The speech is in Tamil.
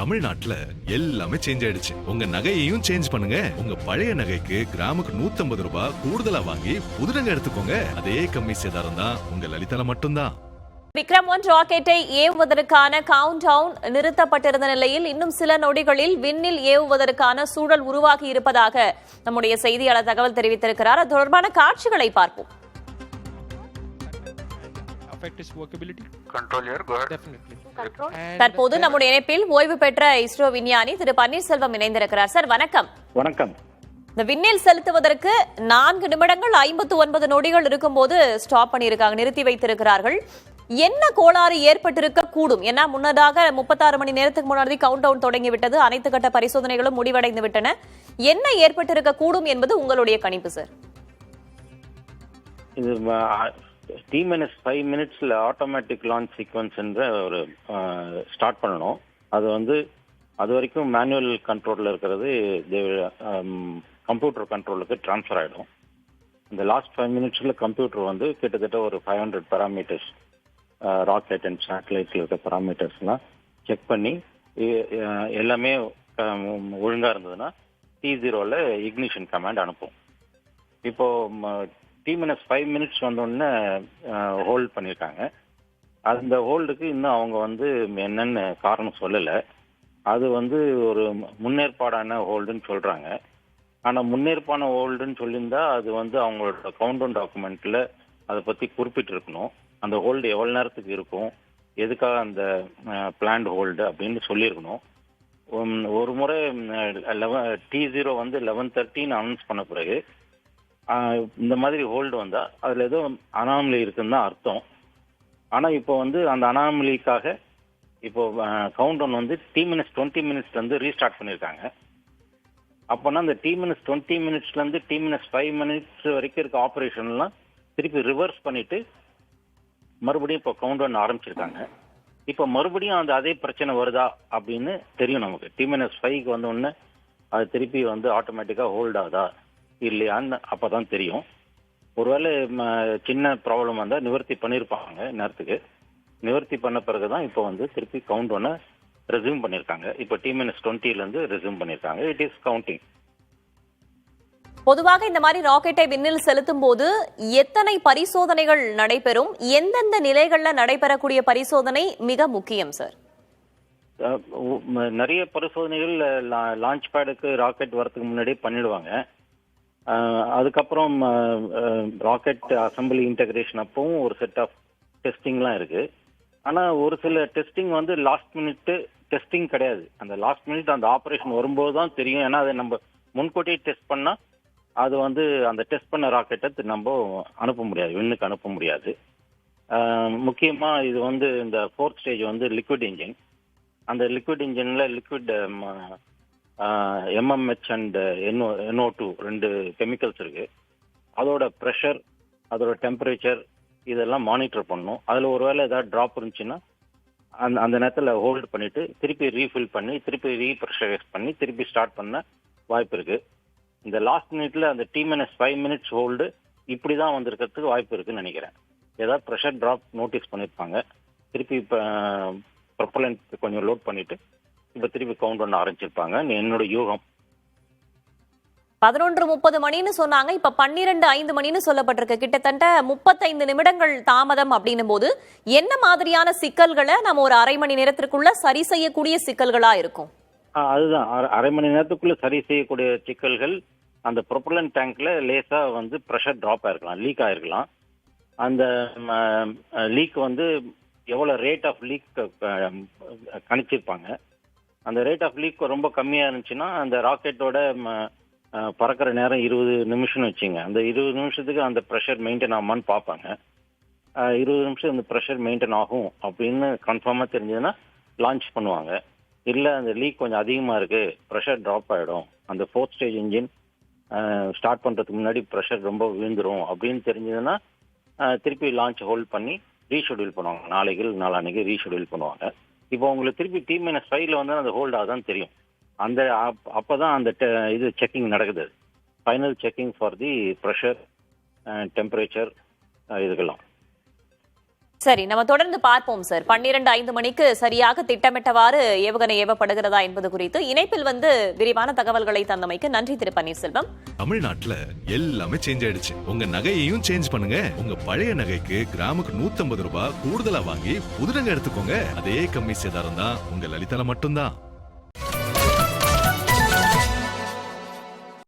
தமிழ்நாட்டுல எல்லாமே சேஞ்ச் ஆயிடுச்சு. உங்க நகையையும் சேஞ்ச் பண்ணுங்க. உங்க பழைய நகைக்கு கிராமுக்கு 150 ரூபாய் கூடுதலா வாங்கி புது நகை எடுத்துக்கோங்க. அதே கம்மி சேதாரம் தான் உங்க லலிதால மட்டும்தான். விக்ரம்-1 ராக்கெட்டை ஏவுவதற்கான கவுண்ட் டவுன் நிறுத்தப்பட்டிருந்த நிலையில் இன்னும் சில நொடிகளில் விண்ணில் ஏவுவதற்கான சூழல் உருவாகி இருப்பதாக நம்முடைய செய்தியாளர் தகவல் தெரிவித்திருக்கிறார். அது தொடர்பான காட்சிகளை பார்ப்போம். தற்போது நம்முடைய இணைப்பில் ஓய்வு பெற்ற இஸ்ரோ விஞ்ஞானி திரு பன்னீர்செல்வம் இணைந்திருக்கிறார். சார் வணக்கம். வணக்கம். இந்த விண்ணில் செலுத்துவதற்கு 4 நிமிடங்கள் 59 நொடிகள் இருக்கும்போது ஸ்டாப் பண்ணியிருக்காங்க, நிறுத்தி வைத்திருக்கிறார்கள். என்ன கோளாறு ஏற்பட்டிருக்க கூடும்? ஏன்னா முன்னதாக 36 மணி நேரத்துக்கு முன்னாடி கவுண்ட் டவுன் தொடங்கிவிட்டது, அனைத்து கட்ட பரிசோதனைகளும் முடிவடைந்து விட்டன. என்ன ஏற்பட்டிருக்க கூடும் என்பது உங்களுடைய கணிப்பு சார்? இது T-5 மினிட்ஸ்ல ஆட்டோமேட்டிக் லான்ச் சீக்வன்ஸ் என்ற ஒரு ஸ்டார்ட் பண்ணணும். அது அது வரைக்கும் மேனுவல் கண்ட்ரோல்ல இருக்கிறது கம்ப்யூட்டர் கண்ட்ரோலுக்கு டிரான்ஸ்ஃபர் ஆகிடும். இந்த லாஸ்ட் 5 மினிட்ஸ்ல கம்ப்யூட்டர் கிட்டத்தட்ட ஒரு 500 பேராமீட்டர்ஸ், ராக்கெட் அண்ட் சேட்டலைட்ல இருக்க பேராமீட்டர்ஸ்லாம் செக் பண்ணி எல்லாமே ஒழுங்கா இருந்ததுன்னா T0ல இக்னிஷன் கமாண்ட் அனுப்பும். இப்போ T-5 மினிட்ஸ் வந்தோடனே ஹோல்ட் பண்ணியிருக்காங்க. அந்த ஹோல்டுக்கு இன்னும் அவங்க என்னன்னு காரணம் சொல்லலை. அது ஒரு முன்னேற்பாடான ஹோல்டுன்னு சொல்றாங்க. ஆனால் முன்னேற்பான ஹோல்டுன்னு சொல்லியிருந்தா அது அவங்களோட கவுண்டவுன் டாக்குமெண்ட்ல அதை பற்றி குறிப்பிட்டிருக்கணும். அந்த ஹோல்டு எவ்வளோ நேரத்துக்கு இருக்கும், எதுக்காக அந்த பிளான்ட் ஹோல்டு அப்படின்னு சொல்லியிருக்கணும். ஒரு முறை T0 11:30 அனௌன்ஸ் பண்ண பிறகு இந்த மாதிரி ஹோல்டு வந்தா அதுல ஏதோ அனாமலி இருக்குன்னு தான் அர்த்தம். ஆனா இப்போ அந்த அனாமலிக்காக இப்போ கவுண்ட் டவுன் T-20 மினிட்ஸ்ல ரீஸ்டார்ட் பண்ணியிருக்காங்க. அப்போனா அந்த T-20 மினிட்ஸ்ல இருந்து T-5 மினிட்ஸ் வரைக்கும் இருக்க ஆப்ரேஷன்லாம் திருப்பி ரிவர்ஸ் பண்ணிட்டு மறுபடியும் இப்போ கவுண்ட் டவுன் ஆரம்பிச்சிருக்காங்க. இப்போ மறுபடியும் அதே பிரச்சனை வருதா அப்படின்னு தெரியும் நமக்கு. T-5க்கு உடனே அது திருப்பி ஆட்டோமேட்டிக்கா ஹோல்ட் ஆகுதா இல்லையான்னு அப்பதான் தெரியும். ஒருவேளை சின்ன ப்ராப்ளம் வந்தால் நிவர்த்தி பண்ணியிருப்பாங்க நேரத்துக்கு. நிவர்த்தி பண்ண பிறகுதான் இப்போ திருப்பி கவுண்ட் ஒன்று ரெஸ்யூம் பண்ணியிருக்காங்க. இப்போ T-20 ரெஸ்யூம் பண்ணியிருக்காங்க. It is counting. பொதுவாக இந்த மாதிரி ராக்கெட்டை விண்ணில் செலுத்தும் போது எத்தனை பரிசோதனைகள் நடைபெறும்? எந்தெந்த நிலைகள்ல நடைபெறக்கூடிய பரிசோதனை மிக முக்கியம் சார்? நிறைய பரிசோதனைகள் லான்ச் பேடுக்கு ராக்கெட் வரதுக்கு முன்னாடியே பண்ணிடுவாங்க. அதுக்கப்புறம் ராக்கெட் அசம்பிளி இன்டகிரேஷன் அப்பவும் ஒரு செட் ஆஃப் டெஸ்டிங்லாம் இருக்கு. ஆனால் ஒரு சில டெஸ்டிங் லாஸ்ட் மினிட் டெஸ்டிங் கிடையாது. அந்த லாஸ்ட் மினிட் அந்த ஆப்ரேஷன் வரும்போது தான் தெரியும். ஏன்னா அதை நம்ம முன்கூட்டியே டெஸ்ட் பண்ணா அது அந்த டெஸ்ட் பண்ண ராக்கெட்டை நம்ம அனுப்ப முடியாது, விண்ணுக்கு அனுப்ப முடியாது. முக்கியமாக இது இந்த 4th ஸ்டேஜ் லிக்விட் இன்ஜின். அந்த லிக்விட் இன்ஜின்ல liquid MMH and NO2 2 chemicals இருக்கு. அதோட ப்ரெஷர், அதோட டெம்பரேச்சர் இதெல்லாம் மானிட்டர் பண்ணணும். அதில் ஒருவேளை ஏதாவது ட்ராப் இருந்துச்சுன்னா அந்த நேரத்தில் ஹோல்டு பண்ணிட்டு திருப்பி ரீஃபில் பண்ணி திருப்பி ரீப்ரெஷரைஸ் பண்ணி திருப்பி ஸ்டார்ட் பண்ண வாய்ப்பு இருக்கு. இந்த லாஸ்ட் மினிட்ல அந்த T-5 மினிட்ஸ் ஹோல்டு இப்படி தான் வந்திருக்கிறதுக்கு வாய்ப்பு இருக்குன்னு நினைக்கிறேன். ஏதாவது ப்ரெஷர் ட்ராப் நோட்டீஸ் பண்ணியிருப்பாங்க. திருப்பி இப்போ ப்ரொப்பலண்ட் கொஞ்சம் லோட் பண்ணிட்டு இப்ப திருப்பி கவுண்ட் ஒன்று ஆரம்பிச்சிருப்பாங்க என்னோட யூகம். 11:30 மணின்னு சொன்னாங்க, இப்ப 12:05 மணின்னு சொல்லப்பட்டிருக்கு. கிட்டத்தட்ட 35 நிமிடங்கள் தாமதம் அப்படின்னும் போது என்ன மாதிரியான சிக்கல்களை நம்ம ஒரு அரை மணி நேரத்திற்குள்ள சரி செய்யக்கூடிய சிக்கல்களா இருக்கும்? அதுதான் அரை மணி நேரத்துக்குள்ள சரி செய்யக்கூடிய சிக்கல்கள். அந்த ப்ரொப்பலண்ட் டேங்க்ல லேசா ப்ரெஷர் ட்ராப் ஆயிருக்கலாம், லீக் ஆயிருக்கலாம். அந்த லீக் எவ்வளவு ரேட் ஆஃப் லீக் கணிச்சிருப்பாங்க. அந்த ரேட் ஆஃப் லீக் ரொம்ப கம்மியா இருந்துச்சுன்னா அந்த ராக்கெட்டோட பறக்கிற நேரம் 20 நிமிஷம்னு வச்சுங்க. அந்த 20 நிமிஷத்துக்கு அந்த ப்ரெஷர் மெயின்டைன் ஆகுமான்னு பார்ப்பாங்க. 20 நிமிஷம் அந்த ப்ரெஷர் மெயின்டைன் ஆகும் அப்படின்னு கன்ஃபார்மா தெரிஞ்சதுன்னா லான்ச் பண்ணுவாங்க. இல்லை அந்த லீக் கொஞ்சம் அதிகமா இருக்கு, ப்ரெஷர் ட்ராப் ஆகிடும், அந்த 4th ஸ்டேஜ் இன்ஜின் ஸ்டார்ட் பண்றதுக்கு முன்னாடி ப்ரெஷர் ரொம்ப விழுந்துரும் அப்படின்னு தெரிஞ்சதுன்னா திருப்பி லான்ச் ஹோல்ட் பண்ணி ரீஷெடியூல் பண்ணுவாங்க. நாளான்னைக்கு ரீஷெடியூல் பண்ணுவாங்க. இப்போ உங்களுக்கு திருப்பி T-5ல அந்த ஹோல்ட் ஆகுதான் தெரியும். அந்த அப்பதான் அந்த இது செக்கிங் நடக்குது, final checking for the pressure, temperature இதுக்கெல்லாம். சரி, நம்ம தொடர்ந்து பார்ப்போம் சார். 12:05 மணிக்கு சரியாக திட்டமிட்டவாறு ஏவுகணை ஏவப்படுகிறதா என்பது குறித்து இணைப்பில் விரிவான தகவல்களை தந்தமைக்கு நன்றி திரு பன்னீர்செல்வம். தமிழ்நாட்டுல எல்லாமே சேஞ்ச் ஆயிடுச்சு. உங்க நகையையும் சேஞ்ச் பண்ணுங்க. உங்க பழைய நகைக்கு கிராமுக்கு 150 ரூபாய் கூடுதலா வாங்கி புது நகை எடுத்துக்கோங்க. அதே கம்மி சேதாரம் தான் உங்க லலிதால மட்டும்தான்.